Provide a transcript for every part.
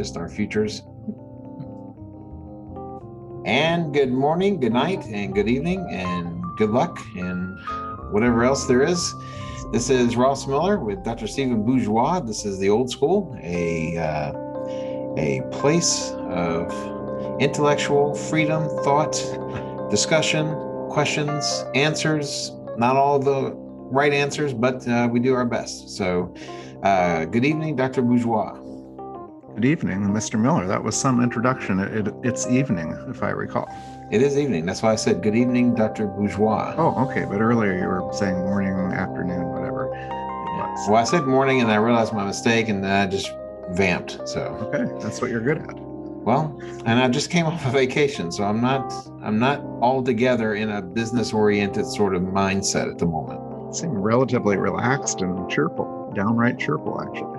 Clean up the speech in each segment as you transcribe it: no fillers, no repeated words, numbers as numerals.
just our futures. And good morning, good night, and good evening, and good luck, and whatever else there is. This is Ross Miller with Dr. Stephen Bourgeois. This is the Old School, a place of intellectual freedom, thought, discussion, questions, answers. Not all the right answers, but we do our best. So good evening, Dr. Bourgeois. Good evening, Mr. Miller. That was some introduction. It's evening, if I recall. It is evening. That's why I said good evening, Dr. Bourgeois. Oh, okay. But earlier you were saying morning, afternoon, whatever it was. Well, I said morning, and I realized my mistake, and then I just vamped. So okay, that's what you're good at. Well, and I just came off a vacation, so I'm not altogether in a business-oriented sort of mindset at the moment. You seem relatively relaxed and cheerful, downright cheerful, actually.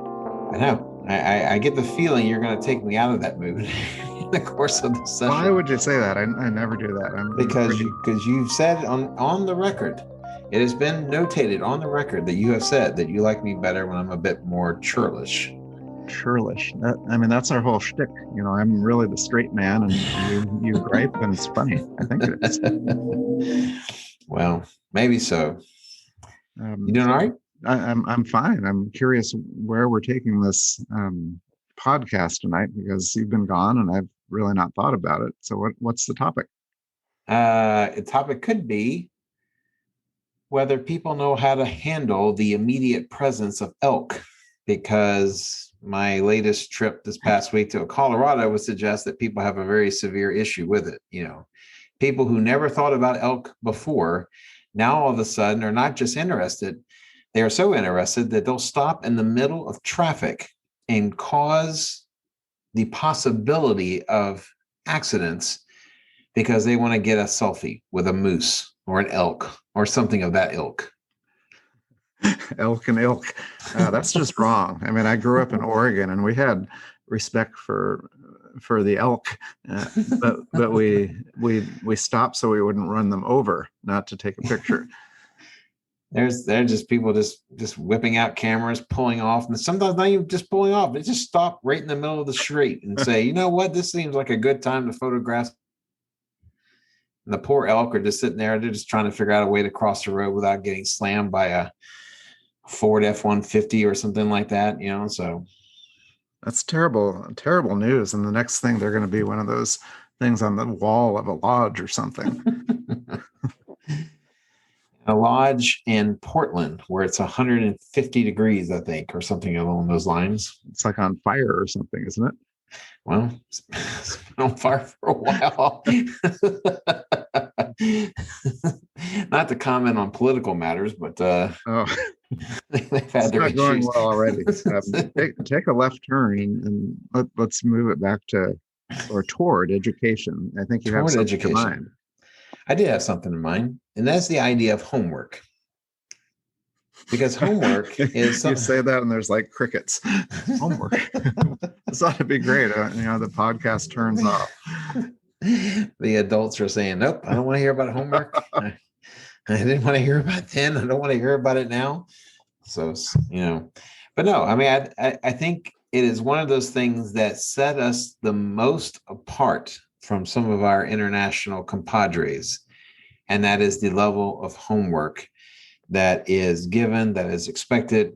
I know. I get the feeling you're going to take me out of that mood in the course of the session. Why would you say that? I never do that. Because you've said on the record, it has been notated on the record that you have said that you like me better when I'm a bit more churlish. Churlish. That's our whole shtick. You know, I'm really the straight man, and you gripe, and it's funny. I think it is. Well, maybe so. You doing all right? I'm fine. I'm curious where we're taking this podcast tonight, because you've been gone and I've really not thought about it. So what's the topic? The topic could be whether people know how to handle the immediate presence of elk, because my latest trip this past week to Colorado would suggest that people have a very severe issue with it. You know, people who never thought about elk before, now all of a sudden are not just interested. They are so interested that they'll stop in the middle of traffic and cause the possibility of accidents because they want to get a selfie with a moose or an elk or something of that ilk. Elk and ilk. That's just wrong. I mean, I grew up in Oregon, and we had respect for the elk, but we stopped so we wouldn't run them over, not to take a picture. They're just people just whipping out cameras, pulling off, and sometimes not even just pulling off. They just stop right in the middle of the street and say, you know what, this seems like a good time to photograph. And the poor elk are just sitting there. They're just trying to figure out a way to cross the road without getting slammed by a Ford F-150 or something like that, you know. So that's terrible news. And the next thing, they're going to be one of those things on the wall of a lodge or something. A lodge in Portland where it's 150 degrees, I think, or something along those lines. It's like on fire or something, isn't it? Well, it's been on fire for a while. Not to comment on political matters, but they've had their issues. Going well already. Take a left turn and let's move it back to or toward education. I think you have something in mind. I did have something in mind, and that's the idea of homework. Because homework is something. You say that and there's like crickets. Homework. This ought to be great. The podcast turns off. The adults are saying, nope, I don't want to hear about homework. I didn't want to hear about it then. I don't want to hear about it now. So, but no, I mean, I think it is one of those things that set us the most apart from some of our international compadres. And that is the level of homework that is given, that is expected.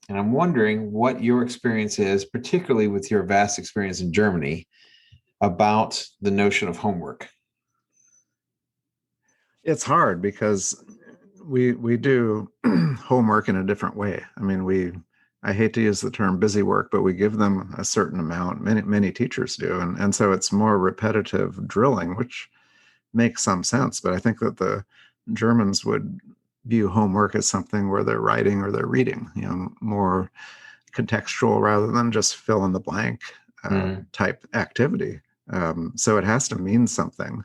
And I'm wondering what your experience is, particularly with your vast experience in Germany, about the notion of homework. It's hard because we do homework in a different way. I mean, I hate to use the term busy work, but we give them a certain amount. Many teachers do. And so it's more repetitive drilling, which makes some sense. But I think that the Germans would view homework as something where they're writing or they're reading, more contextual rather than just fill in the blank type activity. So it has to mean something.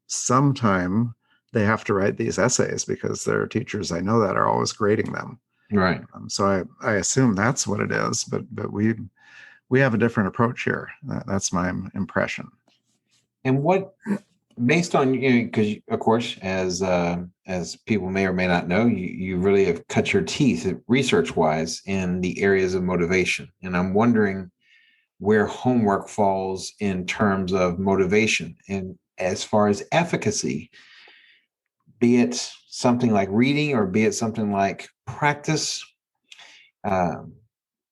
Sometime they have to write these essays because their teachers, I know that, are always grading them. Right. So I assume that's what it is, but we have a different approach here. That's my impression. And what, based on, because of course, as people may or may not know, you really have cut your teeth research-wise in the areas of motivation. And I'm wondering where homework falls in terms of motivation and as far as efficacy, be it something like reading or be it something like practice. Um,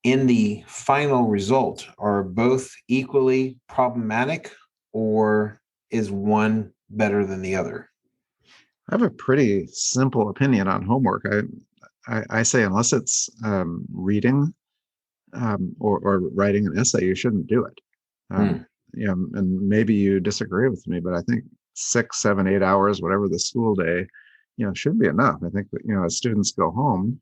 in the final result, are both equally problematic, or is one better than the other? I have a pretty simple opinion on homework. I say unless it's reading or writing an essay, you shouldn't do it. Um, Hmm. and maybe you disagree with me, but I think 6, 7, 8 hours, whatever the school day, should be enough. I think that, as students go home,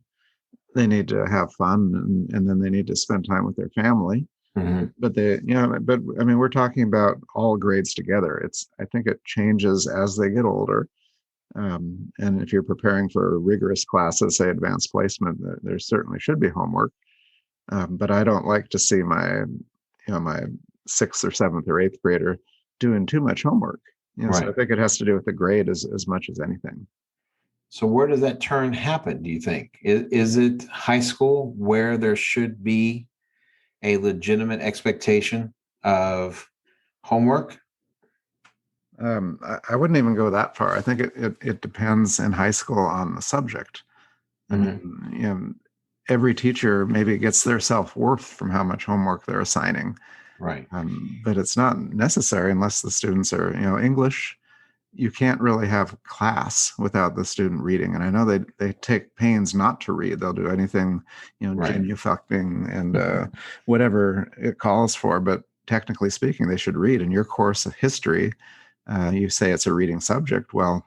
they need to have fun and then they need to spend time with their family. Hmm. But I mean, we're talking about all grades together. I think it changes as they get older. And if you're preparing for rigorous classes, say advanced placement, there certainly should be homework. But I don't like to see my sixth or seventh or eighth grader doing too much homework. So I Right. think it has to do with the grade as much as anything. So where does that turn happen, do you think? Is it high school where there should be a legitimate expectation of homework? I wouldn't even go that far. I think it depends in high school on the subject. I Hmm. mean, every teacher maybe gets their self-worth from how much homework they're assigning. Right. But it's not necessary unless the students are, English. You can't really have class without the student reading. And I know they take pains not to read. They'll do anything, Right. genuflecting and whatever it calls for. But technically speaking, they should read. In your course of history, you say it's a reading subject. Well,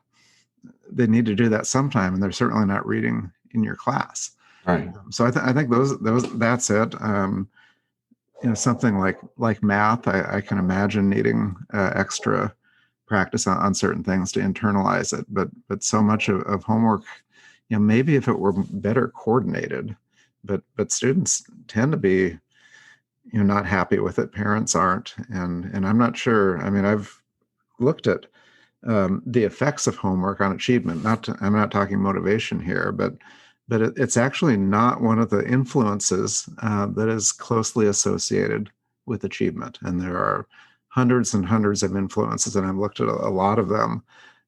they need to do that sometime, and they're certainly not reading in your class. Right. So I think those that's it. Something like math, I can imagine needing extra practice on certain things to internalize it. But so much of homework, maybe if it were better coordinated, but students tend to be not happy with it. Parents aren't, and I'm not sure. I mean, I've looked at the effects of homework on achievement. I'm not talking motivation here, but it's actually not one of the influences that is closely associated with achievement. And there are hundreds and hundreds of influences, and I've looked at a lot of them.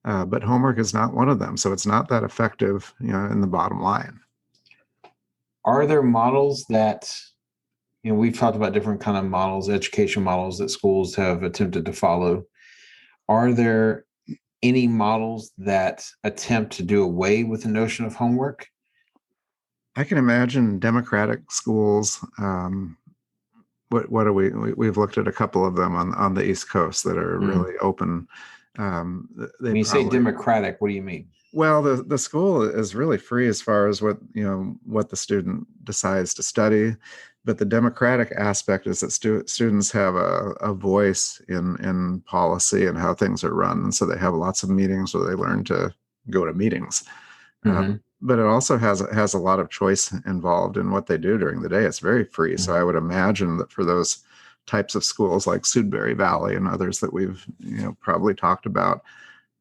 But homework is not one of them, so it's not that effective, in the bottom line. Are there models that, we've talked about different kind of models, education models that schools have attempted to follow. Are there any models that attempt to do away with the notion of homework? I can imagine democratic schools. What are we've looked at a couple of them on the East Coast that are Mm. really open. They When you say probably democratic, what do you mean? Well, the school is really free as far as what the student decides to study, but the democratic aspect is that students have a voice in policy and how things are run, and so they have lots of meetings where they learn to go to meetings. Hmm. But it also has a lot of choice involved in what they do during the day. It's very free, so I would imagine that for those types of schools like Sudbury Valley and others that we've probably talked about,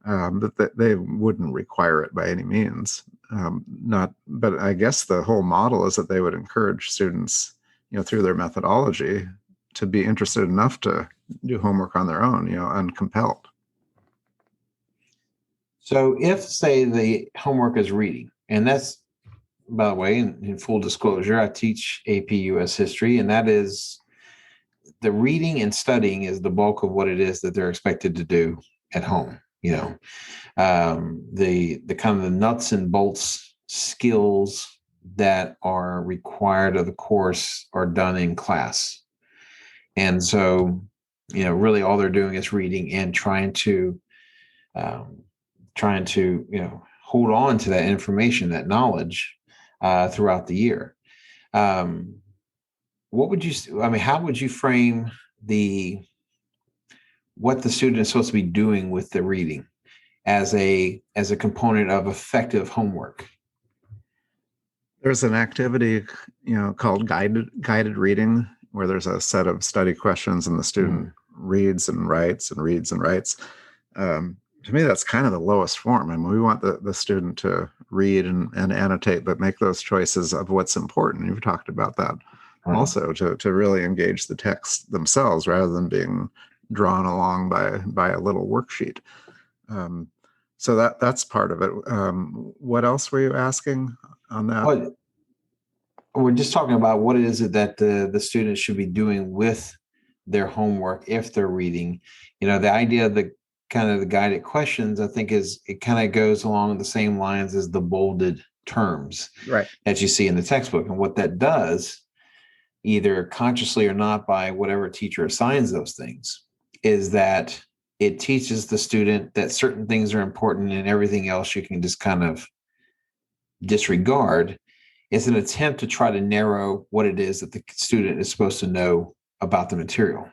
that they wouldn't require it by any means. Not, but I guess the whole model is that they would encourage students, through their methodology, to be interested enough to do homework on their own, uncompelled. So if, say, the homework is reading, and that's, by the way, in full disclosure, I teach AP US history, and that is the reading and studying is the bulk of what it is that they're expected to do at home. The kind of the nuts and bolts skills that are required of the course are done in class. And so, really all they're doing is reading and um, trying to, hold on to that information, that knowledge throughout the year. Um, what would you, I mean, how would you frame what the student is supposed to be doing with the reading as a component of effective homework? There's an activity, called guided reading, where there's a set of study questions and the student Mm. reads and writes and reads and writes. To me, that's kind of the lowest form. I mean, we want the student to read and annotate, but make those choices of what's important. You've talked about that Right. also to really engage the text themselves rather than being drawn along by a little worksheet. Um, so that's part of it. What else were you asking on that? Well, we're just talking about what is it that the students should be doing with their homework if they're reading. The idea of the kind of the guided questions, I think, is it kind of goes along the same lines as the bolded terms Right. that you see in the textbook. And what that does, either consciously or not by whatever teacher assigns those things, is that it teaches the student that certain things are important and everything else you can just kind of disregard. It's an attempt to try to narrow what it is that the student is supposed to know about the material.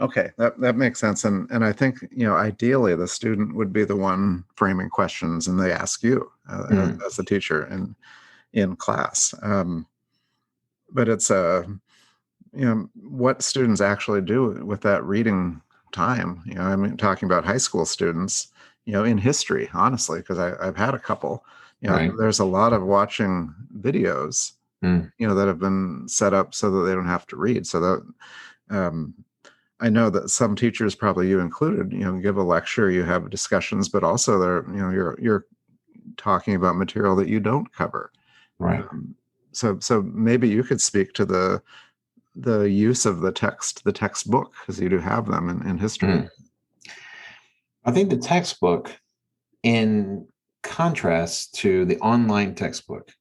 Okay, that makes sense. And I think, ideally the student would be the one framing questions and they ask you as the teacher in class. But it's what students actually do with that reading time. I mean, talking about high school students, in history, honestly, because I've had a couple. Right. There's a lot of watching videos, that have been set up so that they don't have to read. So that I know that some teachers, probably you included, give a lecture, you have discussions, but also you're talking about material that you don't cover. Right. So maybe you could speak to the use of the textbook, because you do have them in history. I think the textbook, in contrast to the online textbook,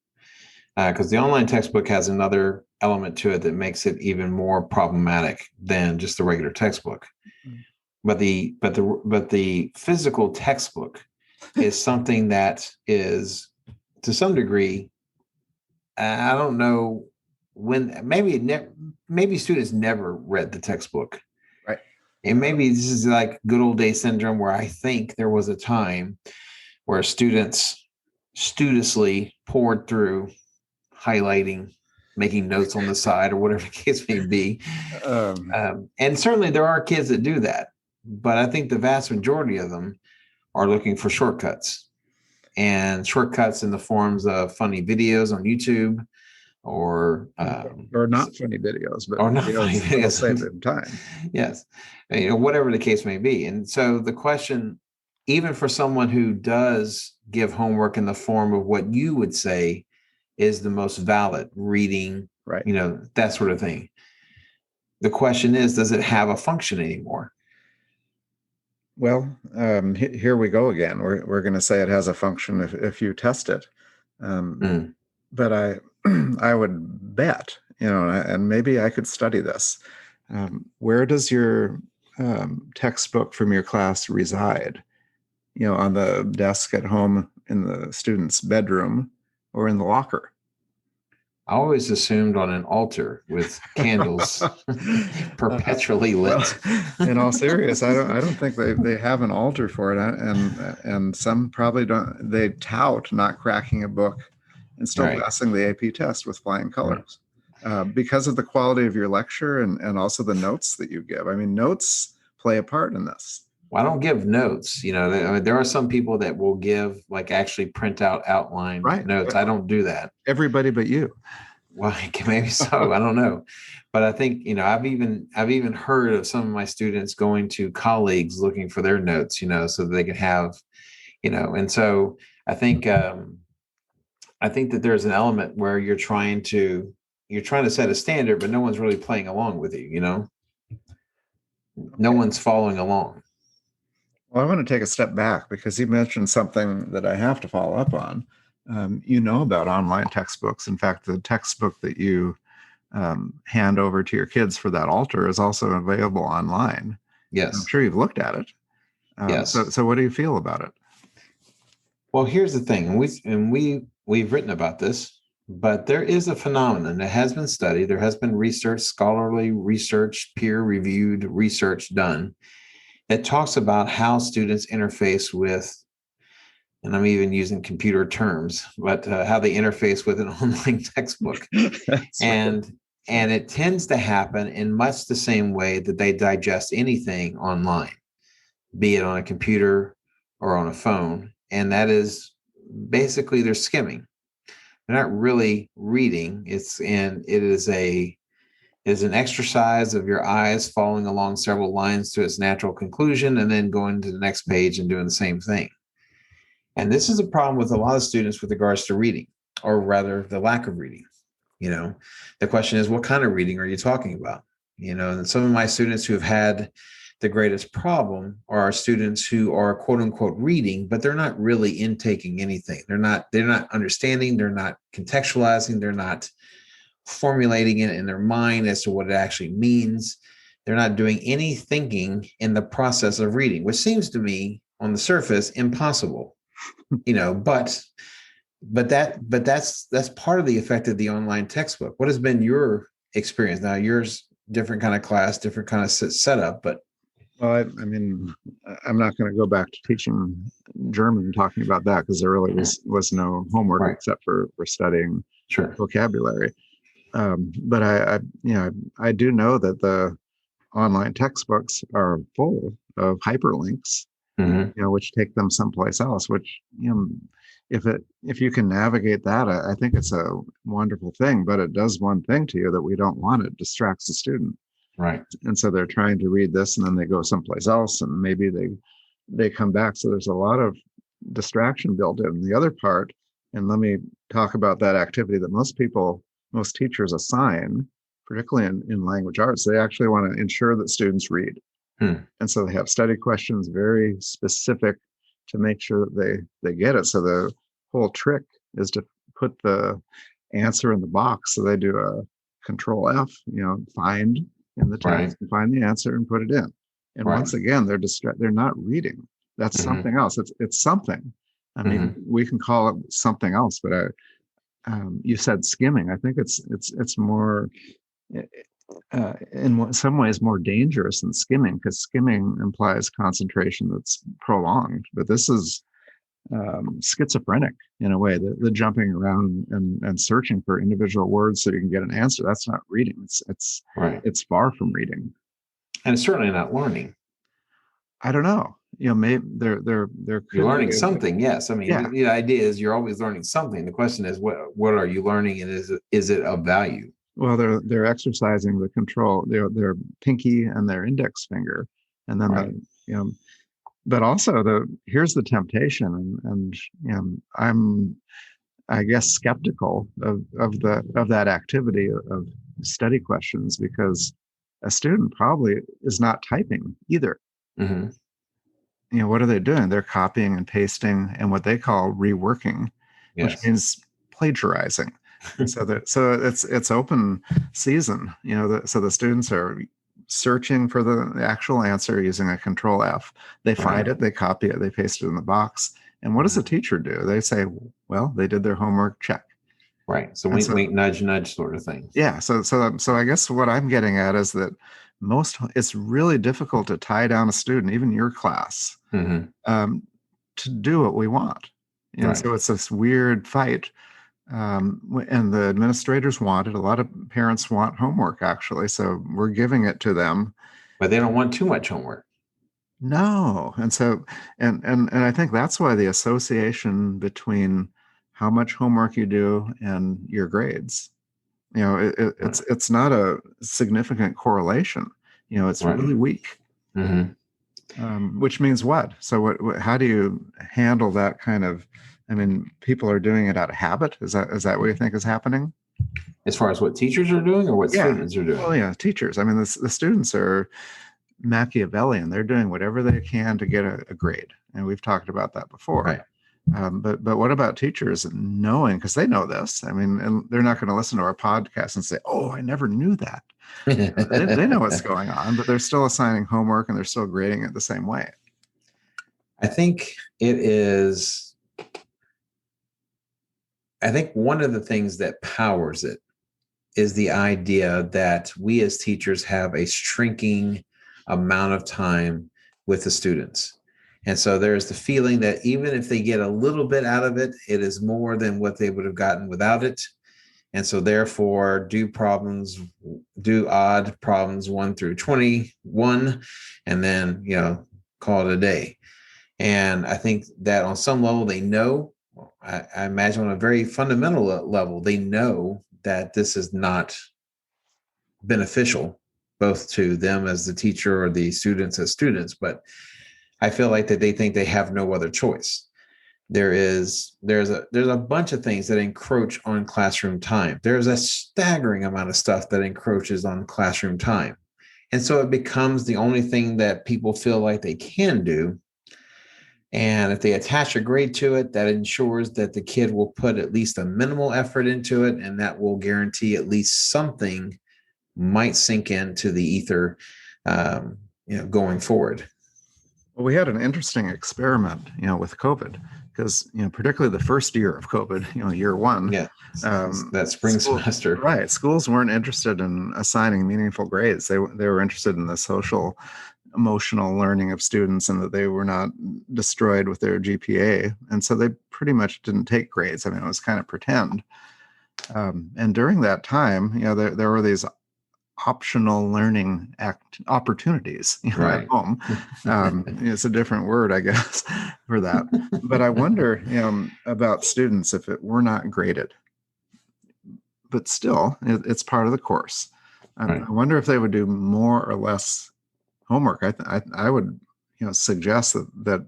because the online textbook has another element to it that makes it even more problematic than just the regular textbook. But the physical textbook is something that is, to some degree, I don't know when, maybe students never read the textbook. Right. And maybe this is like good old day syndrome, where I think there was a time where students studiously poured through, highlighting, making notes on the side, or whatever the case may be. And certainly there are kids that do that, but I think the vast majority of them are looking for shortcuts, and shortcuts in the forms of funny videos on YouTube, or not funny videos, but or not videos funny that'll videos. save them time. Yes, whatever the case may be. And so the question, even for someone who does give homework in the form of what you would say is the most valid reading, Right. That sort of thing, the question is, does it have a function anymore? Well, here we go again. We're going to say it has a function if you test it. But I would bet, and maybe I could study this. Where does your textbook from your class reside? On the desk at home, in the student's bedroom, or in the locker? I always assumed on an altar with candles perpetually lit. Well, in all seriousness, I don't think they have an altar for it, and some probably don't. They tout not cracking a book and still Right. passing the AP test with flying colors, because of the quality of your lecture and also the notes that you give. I mean, notes play a part in this. Well, I don't give notes. There are some people that will give, like, actually print out outline notes. I don't do that. Everybody but you. Well, maybe so. I don't know, but I think I've even heard of some of my students going to colleagues looking for their notes, so that they can have, And so I think that there's an element where you're trying to set a standard, but no one's really playing along with you. No one's following along. Well, I want to take a step back, because you mentioned something that I have to follow up on. About online textbooks. In fact, the textbook that you hand over to your kids for that altar is also available online. Yes. I'm sure you've looked at it. Yes. So what do you feel about it? Well, here's the thing. We've written about this, but there is a phenomenon that has been studied. There has been research, scholarly research, peer-reviewed research done that talks about how students interface with, and I'm even using computer terms, but how they interface with an online textbook. And it tends to happen in much the same way that they digest anything online, be it on a computer or on a phone. And that is basically they're skimming. They're not really reading. It is an exercise of your eyes following along several lines to its natural conclusion and then going to the next page and doing the same thing. And this is a problem with a lot of students with regards to reading, or rather the lack of reading. The question is, what kind of reading are you talking about? And some of my students who have had the greatest problem are students who are quote unquote reading, but they're not really intaking anything. They're not understanding, they're not contextualizing, they're not formulating it in their mind as to what it actually means. They're not doing any thinking in the process of reading, which seems to me on the surface impossible. But that's part of the effect of the online textbook. What has been your experience? Now yours, different kind of class, different kind of setup, but well, I mean, I'm not going to go back to teaching German talking about that, because there really was no homework right. except for studying sure. vocabulary. But I do know that the online textbooks are full of hyperlinks, which take them someplace else. Which if you can navigate that, I think it's a wonderful thing. But it does one thing to you that we don't want. It distracts the student. Right. And so they're trying to read this and then they go someplace else and maybe they come back. So there's a lot of distraction built in. The other part, and let me talk about that activity that most teachers assign, particularly in language arts, they actually want to ensure that students read. And so they have study questions very specific to make sure that they get it. So the whole trick is to put the answer in the box. So they do a Control F, find in the text, right. and find the answer and put it in. And right. once again, they're not reading. That's something else. It's something. I mean, we can call it something else, but you said skimming. I think it's more, in some ways, more dangerous than skimming, because skimming implies concentration that's prolonged. But this is schizophrenic in a way. The jumping around and searching for individual words so you can get an answer. That's not reading. It's right. It's far from reading, and it's certainly not learning. I don't know. Maybe they're you're learning something. Yes, I mean, the idea is you're always learning something. The question is, what are you learning, and is it of value? Well, they're exercising the control, their pinky and their index finger, and then right. But also here's the temptation, and I'm, I guess, skeptical of that activity of study questions, because a student probably is not typing either. What are they doing? They're copying and pasting and what they call reworking, yes. which means plagiarizing. so it's open season. So the students are searching for the actual answer using a Control F. They find it, they copy it, they paste it in the box. And what does the teacher do? They say, well, they did their homework, check. Right. So wink, nudge, nudge sort of thing. Yeah. So I guess what I'm getting at is that it's really difficult to tie down a student, even your class, to do what we want. And so it's this weird fight. And the administrators want it. A lot of parents want homework, actually. So we're giving it to them. But they don't want too much homework. No. And so, and I think that's why the association between how much homework you do and your grades, it's not a significant correlation. It's really weak. Which means what? So how do you handle that kind of, I mean, people are doing it out of habit. Is that what you think is happening? As far as what teachers are doing or what students are doing? Well, yeah, teachers. I mean, the students are Machiavellian. They're doing whatever they can to get a grade. And we've talked about that before. Right. But what about teachers knowing, because they know this, I mean, and they're not going to listen to our podcast and say, oh, I never knew that. They know what's going on, but they're still assigning homework and they're still grading it the same way. I think one of the things that powers it is the idea that we as teachers have a shrinking amount of time with the students. And so there's the feeling that even if they get a little bit out of it, it is more than what they would have gotten without it. And so therefore do odd problems 1 through 21, and then, call it a day. And I think that on some level they know I imagine on a very fundamental level, they know that this is not beneficial, both to them as the teacher or the students as students. But I feel like that they think they have no other choice. There's a bunch of things that encroach on classroom time. There's a staggering amount of stuff that encroaches on classroom time. And so it becomes the only thing that people feel like they can do. And if they attach a grade to it, that ensures that the kid will put at least a minimal effort into it, and that will guarantee at least something might sink into the ether, going forward. Well, we had an interesting experiment, with COVID, because particularly the first year of COVID, year one, Yeah, that spring semester, right? Schools weren't interested in assigning meaningful grades. They were interested in the social, emotional learning of students, and that they were not destroyed with their GPA. And so they pretty much didn't take grades. I mean, it was kind of pretend. And during that time, there were these optional learning opportunities at right? home. It's a different word, I guess, for that. But I wonder about students if it were not graded, but still it's part of the course. Right. I wonder if they would do more or less homework. I would suggest that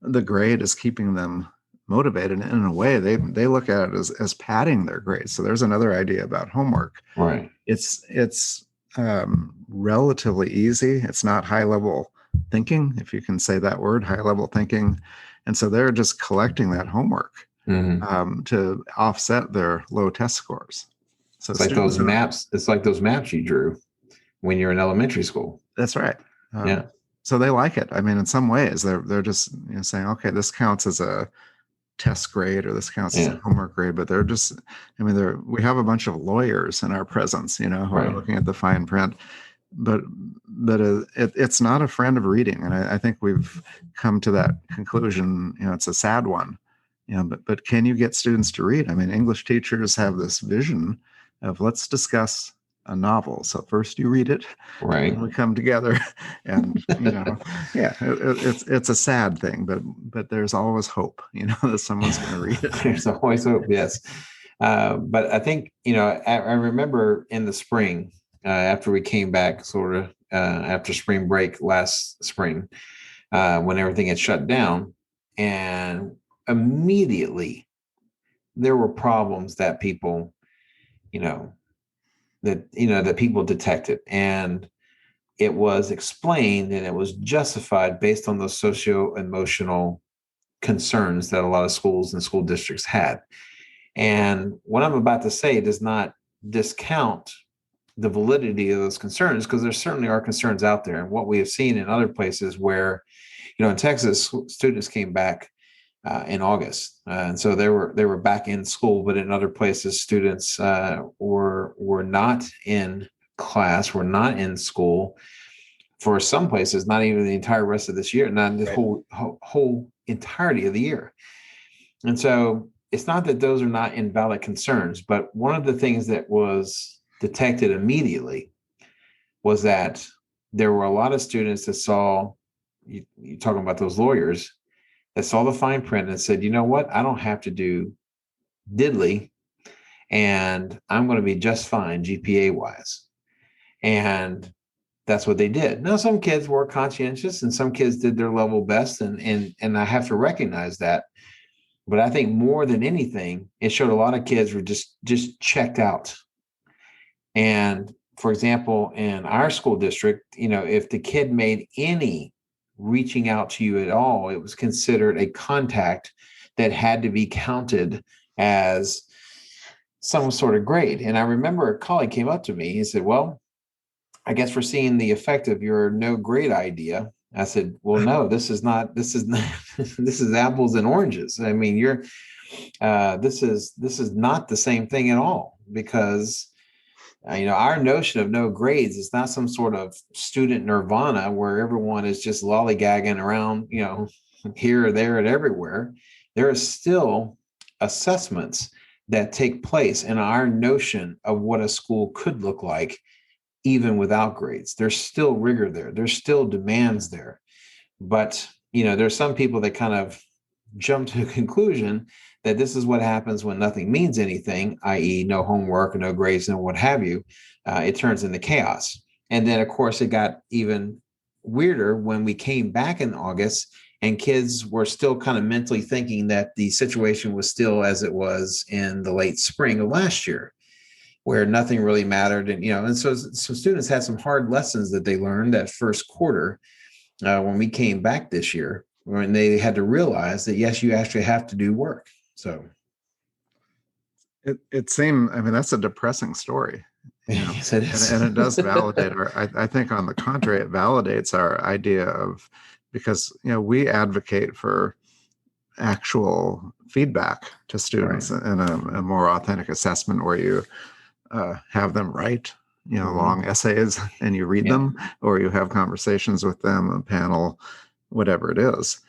the grade is keeping them motivated. And in a way, they look at it as padding their grades. So there's another idea about homework. Right. It's relatively easy. It's not high level thinking, if you can say that word, high level thinking. And so they're just collecting that homework to offset their low test scores. So it's like those maps. It's like those maps you drew when you're in elementary school. That's right. Yeah. So they like it. I mean, in some ways, they're just saying, okay, this counts as a test grade, or this counts as a homework grade. But they're just, we have a bunch of lawyers in our presence, who are looking at the fine print. But it's not a friend of reading, and I think we've come to that conclusion. It's a sad one. But can you get students to read? I mean, English teachers have this vision of, let's discuss a novel. So first you read it, right? And we come together, and it's a sad thing, but there's always hope, that someone's going to read it. There's always hope, yes. But I think I remember in the spring, after we came back, sort of after spring break last spring, when everything had shut down, and immediately there were problems that people, that people detected, and it was explained and it was justified based on those socio-emotional concerns that a lot of schools and school districts had. And what I'm about to say does not discount the validity of those concerns, because there certainly are concerns out there. And what we have seen in other places where, in Texas, students came back in August, and so they were back in school. But in other places, students were not in class, were not in school for some places, not even the entire rest of this year, not the whole entirety of the year. And so it's not that those are not invalid concerns, but one of the things that was detected immediately was that there were a lot of students that saw, you're talking about those lawyers, that saw the fine print and said, you know what, I don't have to do diddly, and I'm going to be just fine GPA wise. And that's what they did. Now, some kids were conscientious and some kids did their level best, and I have to recognize that. But I think more than anything, it showed a lot of kids were just checked out. And for example, in our school district, if the kid made any reaching out to you at all, it was considered a contact that had to be counted as some sort of grade. And I remember a colleague came up to me. He said, well, I guess we're seeing the effect of your no grade idea. I said, well, no, this is this is apples and oranges. I mean, this is not the same thing at all, because our notion of no grades is not some sort of student nirvana where everyone is just lollygagging around, here or there and everywhere. There are still assessments that take place in our notion of what a school could look like, even without grades. There's still rigor there. There's still demands there. But, there's some people that kind of jump to a conclusion that this is what happens when nothing means anything, i.e., no homework, no grades, no what have you. It turns into chaos. And then, of course, it got even weirder when we came back in August and kids were still kind of mentally thinking that the situation was still as it was in the late spring of last year, where nothing really mattered. And, and so some students had some hard lessons that they learned that first quarter when we came back this year, when they had to realize that, yes, you actually have to do work. So it seemed, I mean, that's a depressing story. yes, it is. And it does validate I think on the contrary, it validates our idea of, because, we advocate for actual feedback to students, right, and a more authentic assessment where you have them write, long essays and you read them, or you have conversations with them, a panel, whatever it is.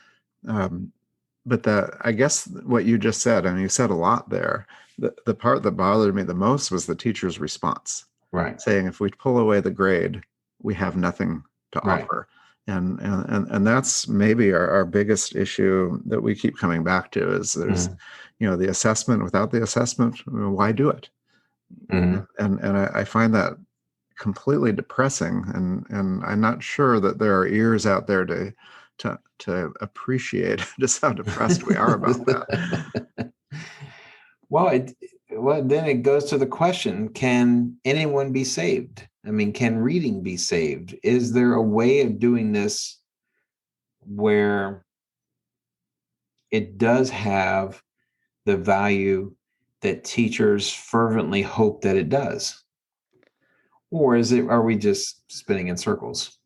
But I guess what you just said, and you said a lot there, the part that bothered me the most was the teacher's response. Right. Saying, if we pull away the grade, we have nothing to offer. And that's maybe our biggest issue that we keep coming back to is there's, the assessment. Without the assessment, why do it? And I find that completely depressing. And I'm not sure that there are ears out there to appreciate just how depressed we are about that. Well, then it goes to the question, can anyone be saved? I mean, can reading be saved? Is there a way of doing this where it does have the value that teachers fervently hope that it does? Or are we just spinning in circles?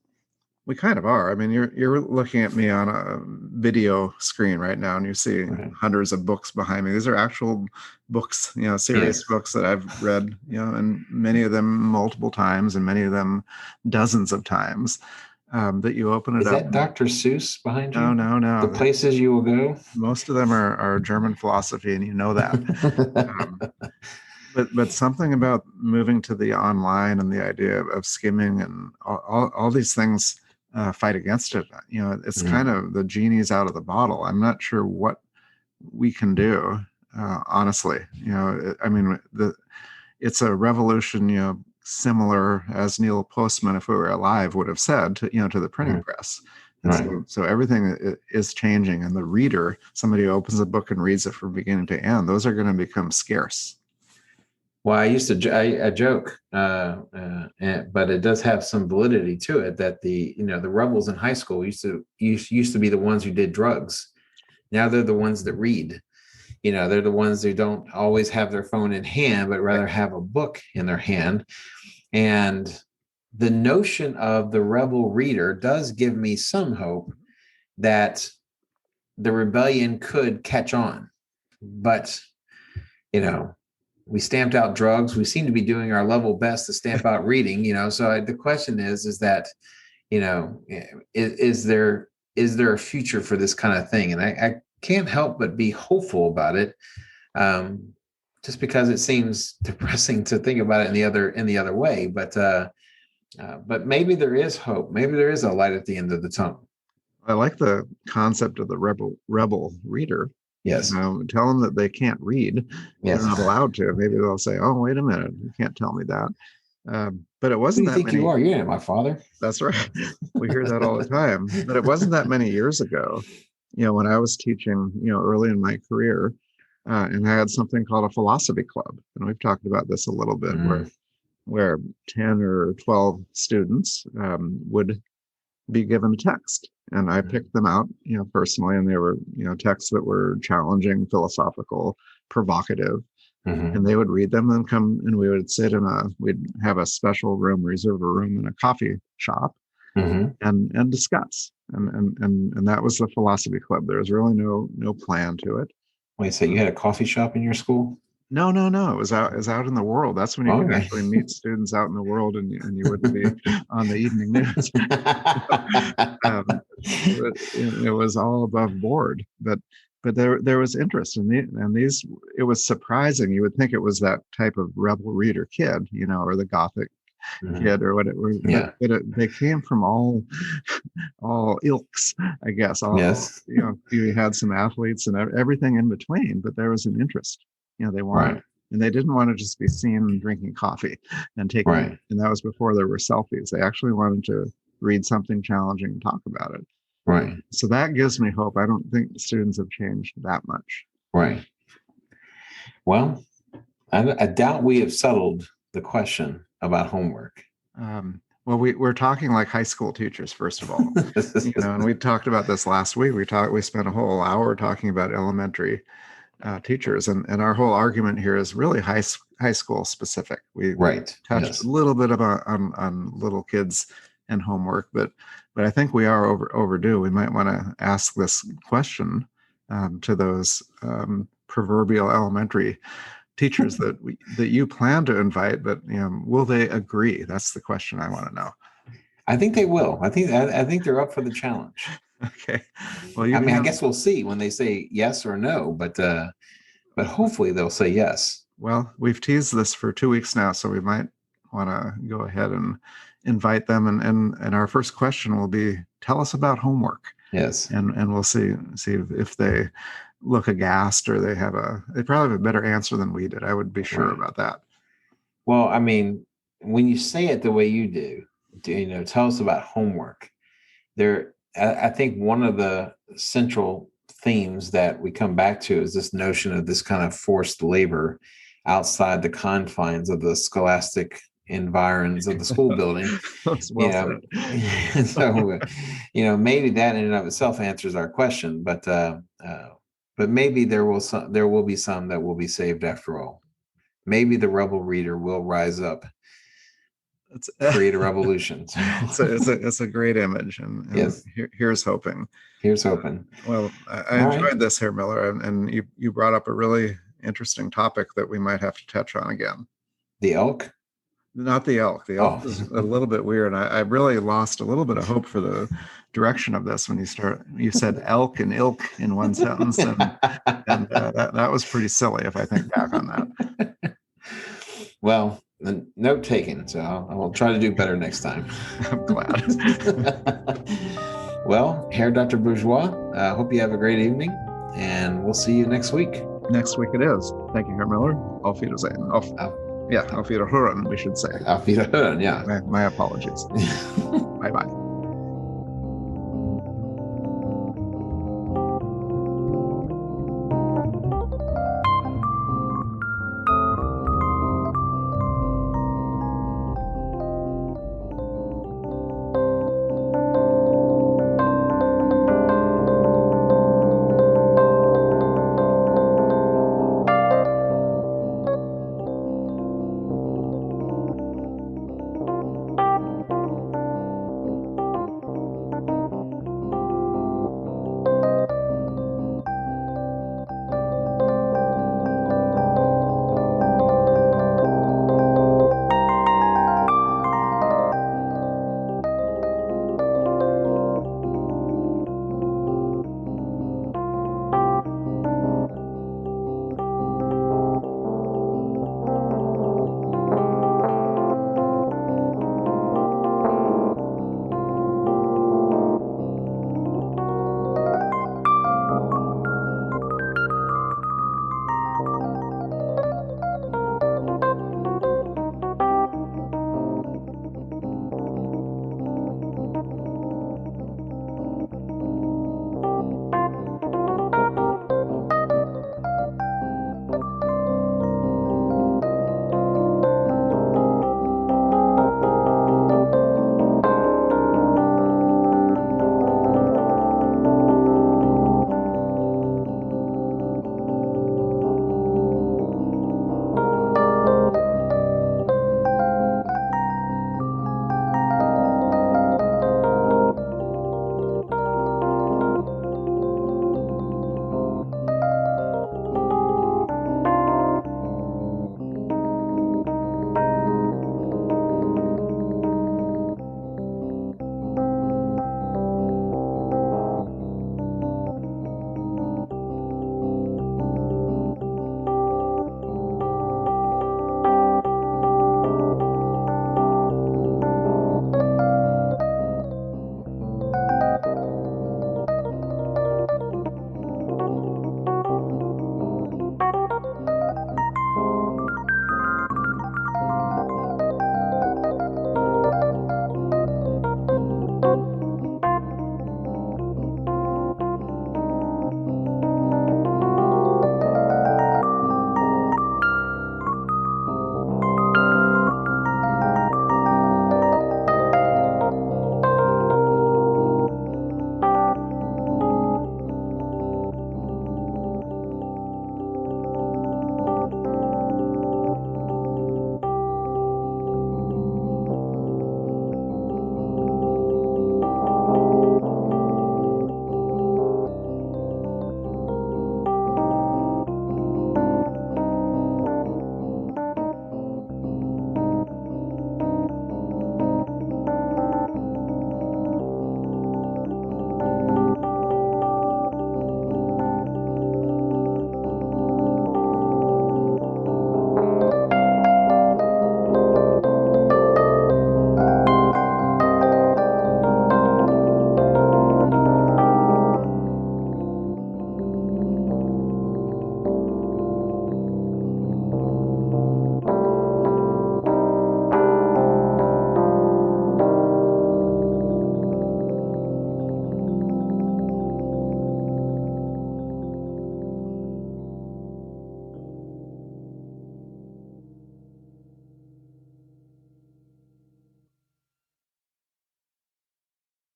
We kind of are. I mean, you're looking at me on a video screen right now, and you see hundreds of books behind me. These are actual books, serious books that I've read, and many of them multiple times, and many of them dozens of times. That you open it up. Is that Dr. Seuss behind you? No. The places you will go? Most of them are German philosophy, and you know that. But something about moving to the online and the idea of skimming and all these things fight against it. It's kind of the genie's out of the bottle. I'm not sure what we can do, honestly. I mean, it's a revolution, similar as Neil Postman, if we were alive, would have said to the printing press. And so everything is changing, and the reader, somebody who opens a book and reads it from beginning to end, those are going to become scarce. Well, I joke, but it does have some validity to it that the rebels in high school used to be the ones who did drugs. Now they're the ones that read. They're the ones who don't always have their phone in hand, but rather have a book in their hand. And the notion of the rebel reader does give me some hope that the rebellion could catch on. But, we stamped out drugs. We seem to be doing our level best to stamp out reading, So the question is that, is there a future for this kind of thing? And I can't help but be hopeful about it, just because it seems depressing to think about it in the other way. But maybe there is hope. Maybe there is a light at the end of the tunnel. I like the concept of the rebel reader. Yes. Tell them that they can't read. Yes. They're not allowed to. Maybe they'll say, "Oh, wait a minute, you can't tell me that." But it wasn't that many. Who do you think you are? You're not my father. That's right. We hear that all the time. But it wasn't that many years ago, when I was teaching, early in my career, and I had something called a philosophy club, and we've talked about this a little bit, where 10 or 12 students would be given a text. And I picked them out, personally, and they were, texts that were challenging, philosophical, provocative, and they would read them and come, and we would we'd have a special room, reserve a room in a coffee shop, and discuss. And that was the philosophy club. There was really no plan to it. Wait, so you had a coffee shop in your school? No. It was out in the world. That's when you could actually meet students out in the world, and you wouldn't be on the evening news. It was all above board, but there was interest in these. It was surprising. You would think it was that type of rebel reader kid, or the Gothic Mhm. kid or whatever. Yeah. They came from all ilks, I guess. All Yes. you had some athletes and everything in between, but there was an interest. They wanted, Right. and they didn't want to just be seen drinking coffee and taking. Right. And that was before there were selfies. They actually wanted to read something challenging and talk about it. Right. So that gives me hope. I don't think students have changed that much. Right. Well, I doubt we have settled the question about homework. Well, we're talking like high school teachers, first of all, and we talked about this last week. We spent a whole hour talking about elementary teachers, and our whole argument here is really high school specific. We Right. touched Yes. a little bit about on little kids and homework, but I think we are overdue. We might want to ask this question to those proverbial elementary teachers that you plan to invite, but will they agree? That's the question I want to know. I think they will. I think they're up for the challenge. Okay. Well, I guess we'll see when they say yes or no, but hopefully they'll say yes. Well, we've teased this for 2 weeks now, so we might want to go ahead and invite them. And our first question will be, tell us about homework. Yes. And we'll see if they look aghast or they probably have a better answer than we did. I would be sure about that. Well, when you say it the way you do, tell us about homework. I think one of the central themes that we come back to is this notion of this kind of forced labor outside the confines of the scholastic environs of the school building. Well said. So, maybe that in and of itself answers our question, but maybe there will be some that will be saved after all. Maybe the rebel reader will rise up, create a revolution. It's a great image, and yes. Here's hoping. Here's hoping. Well, I enjoyed this here, Miller, and you brought up a really interesting topic that we might have to touch on again. The elk? Not the elk. The elk is a little bit weird. I really lost a little bit of hope for the direction of this when you said elk and ilk in one sentence, and that was pretty silly if I think back on that. Well, note taken. So I will try to do better next time. I'm glad. Well, Herr Dr. Bourgeois, I hope you have a great evening, and we'll see you next week. Next week it is. Thank you, Herr Miller. Auf Wiedersehen. Auf Wiederhören, we should say. Auf Wiederhören, yeah. My apologies. Bye-bye.